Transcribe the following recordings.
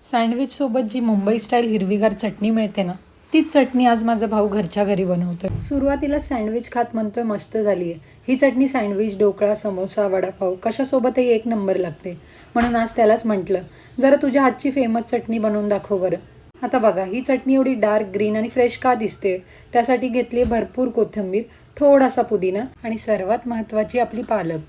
सँडविचसोबत जी Mumbai style हिरवीगार चटणी मिळते ना, तीच चटणी आज माझा भाऊ घरच्या घरी बनवतोय. सुरुवातीला सँडविच खात म्हणतोय मस्त झाली आहे. ही चटणी सँडविच, ढोकळा, समोसा, वडापाव कशासोबतही एक नंबर लागते. म्हणून आज त्यालाच म्हटलं, जरा तुझ्या हातची फेमस चटणी बनवून दाखव बरं. आता बघा, ही चटणी एवढी डार्क ग्रीन आणि फ्रेश का दिसते? त्यासाठी घेतली भरपूर कोथिंबीर, थोडासा पुदिना आणि सर्वात महत्त्वाची आपली पालक.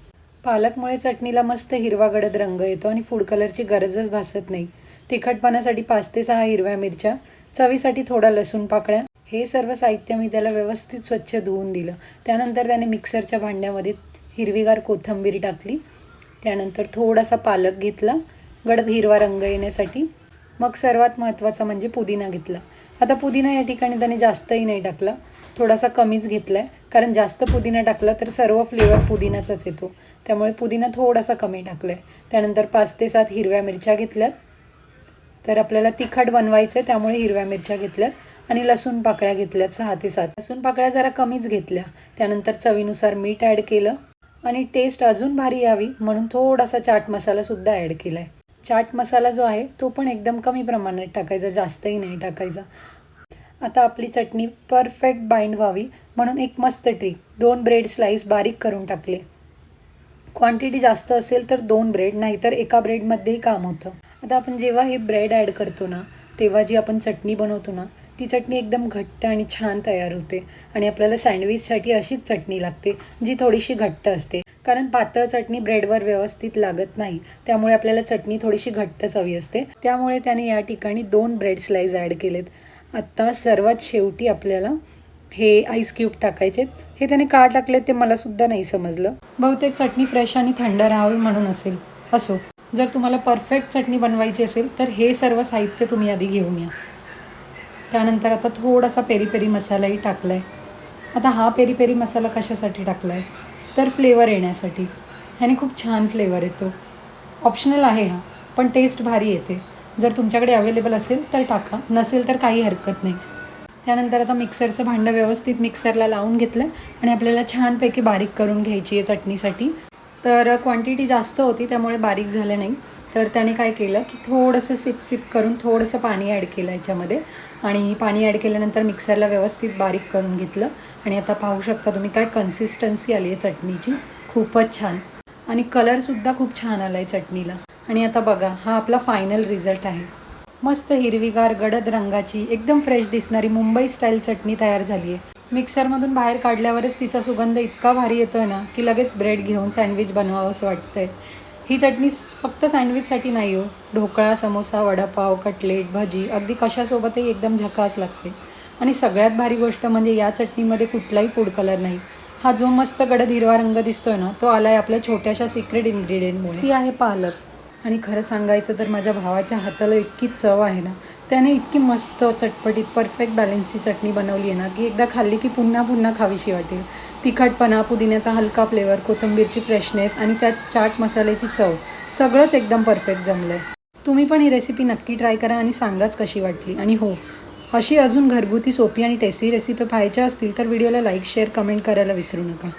पालकमुळे चटणीला मस्त हिरवा गडद रंग येतो आणि फूड कलरची गरजच भासत नाही. तिखटपणासाठी 5 ते 6 हिरव्या मिरच्या, चवीसाठी थोडा लसूण पाकळ्या. हे सर्व साहित्य मी त्याला व्यवस्थित स्वच्छ धुवून दिलं. त्यानंतर त्याने मिक्सरच्या भांड्यामध्ये हिरवीगार कोथिंबीर टाकली. त्यानंतर थोडासा पालक घेतला गडद हिरवा रंग येण्यासाठी. मग सर्वात महत्त्वाचा म्हणजे पुदिना घेतला. आता पुदिना या ठिकाणी त्याने जास्तही नाही टाकला, थोडासा कमीच घेतला आहे, कारण जास्त पुदिना टाकला तर सर्व फ्लेवर पुदिनाचाच येतो. त्यामुळे पुदिना थोडासा कमी टाकला आहे. त्यानंतर 5 ते 7 हिरव्या मिरच्या घेतल्यात. तर आपल्याला तिखट बनवायचं आहे त्यामुळे हिरव्या मिरच्या घेतल्यात आणि लसूण पाकळ्या घेतल्यात 6 ते 7. लसूण पाकळ्या जरा कमीच घेतल्या. त्यानंतर चवीनुसार मीठ ॲड केलं आणि टेस्ट अजून भारी यावी म्हणून थोडासा चाट मसालासुद्धा ॲड केला आहे. चाट मसाला जो आहे तो पण एकदम कमी प्रमाणात टाकायचा, जास्तही नाही टाकायचा. आता आपली चटणी परफेक्ट बाइंड व्हावी म्हणून एक मस्त ट्रिक, 2 ब्रेड स्लाईस बारीक करून टाकले. क्वांटिटी जास्त असेल तर 2 ब्रेड, नाहीतर एका ब्रेडमध्येही काम होतं. आता आपण जेव्हा हे ब्रेड ॲड करतो ना, तेव्हा जी आपण चटणी बनवतो ना, ती चटणी एकदम घट्ट आणि छान तयार होते. आणि आपल्याला सँडविचसाठी अशीच चटणी लागते, जी थोडीशी घट्ट असते. कारण पातळ चटणी ब्रेडवर व्यवस्थित लागत नाही, त्यामुळे आपल्याला चटणी थोडीशी घट्टच हवी असते. त्यामुळे त्याने या ठिकाणी 2 ब्रेड स्लाईस ॲड केलेत. आत्ता सर्वात शेवटी आपल्याला हे आईस क्यूब टाकायचे. हे त्याने का टाकले ते मलासुद्धा नाही समजलं. बहुतेक चटणी फ्रेश आणि थंड राहावी म्हणून असेल. असो, जर तुम्हाला परफेक्ट चटणी बनवायची असेल तर हे सर्व साहित्य तुम्ही आधी घेऊन या. त्यानंतर आता थोडासा पेरी पेरी मसालाही टाकला आहे. आता हा पेरी पेरी मसाला कशासाठी टाकला आहे तर फ्लेवर येण्यासाठी. ह्याने खूप छान फ्लेवर येतो. ऑप्शनल आहे हा, पण टेस्ट भारी येते. जर तुमच्याकडे अवेलेबल असेल तर टाका, नसेल तर काही हरकत नाही. त्यानंतर आता मिक्सरचं भांडं व्यवस्थित मिक्सरला लावून घेतलं आणि आपल्याला छानपैकी बारीक करून घ्यायची आहे चटणीसाठी. तर क्वांटिटी जास्त होती त्यामुळे बारीक झालं नाही. तर त्याने काय केलं की थोडंसं सिप करून थोडंसं पाणी ॲड केलं याच्यामध्ये आणि पाणी ॲड केल्यानंतर मिक्सरला व्यवस्थित बारीक करून घेतलं. आणि आता पाहू शकता तुम्ही काय कन्सिस्टन्सी आली आहे चटणीची, खूपच छान. आणि कलरसुद्धा खूप छान आला आहे चटणीला. आणि आता बघा, हा आपला फायनल रिझल्ट आहे. मस्त हिरवीगार गडद रंगाची एकदम फ्रेश दिसणारी मुंबई स्टाईल चटणी तयार झाली आहे. मिक्सरमधून बाहेर काढल्यावरच तिचा सुगंध इतका भारी येतोय ना की लगेच ब्रेड घेऊन सँडविच बनवावं असं वाटतंय. ही चटणी फक्त सँडविचसाठी नाही हो, ढोकळा, समोसा, वडापाव, कटलेट, भजी अगदी कशासोबतही एकदम झकास लागते. आणि सगळ्यात भारी गोष्ट म्हणजे या चटणीमध्ये कुठलाही फूड कलर नाही. हा जो मस्त गडद हिरवा रंग दिसतोय ना, तो आला आहे आपल्या छोट्याशा सिक्रेट इन्ग्रेडियंटमुळे. ती आहे पालक. आणि खरं सांगायचं तर माझ्या भावाच्या हाताला इतकी चव आहे ना, त्याने इतकी मस्त चटपटीत परफेक्ट बॅलन्सची चटणी बनवली आहे ना की एकदा खाल्ली की पुन्हा पुन्हा खावीशी वाटेल. तिखटपणा, पुदिन्याचा हलका फ्लेवर, कोथिंबीरची फ्रेशनेस आणि त्यात चाट मसाल्याची चव, सगळंच एकदम परफेक्ट जमलं आहे. तुम्ही पण ही रेसिपी नक्की ट्राय करा आणि सांगाच कशी वाटली. आणि हो, अशी अजून घरगुती सोपी आणि टेस्टी रेसिपी पाहायच्या असतील तर व्हिडिओला लाईक, शेअर, कमेंट करायला विसरू नका.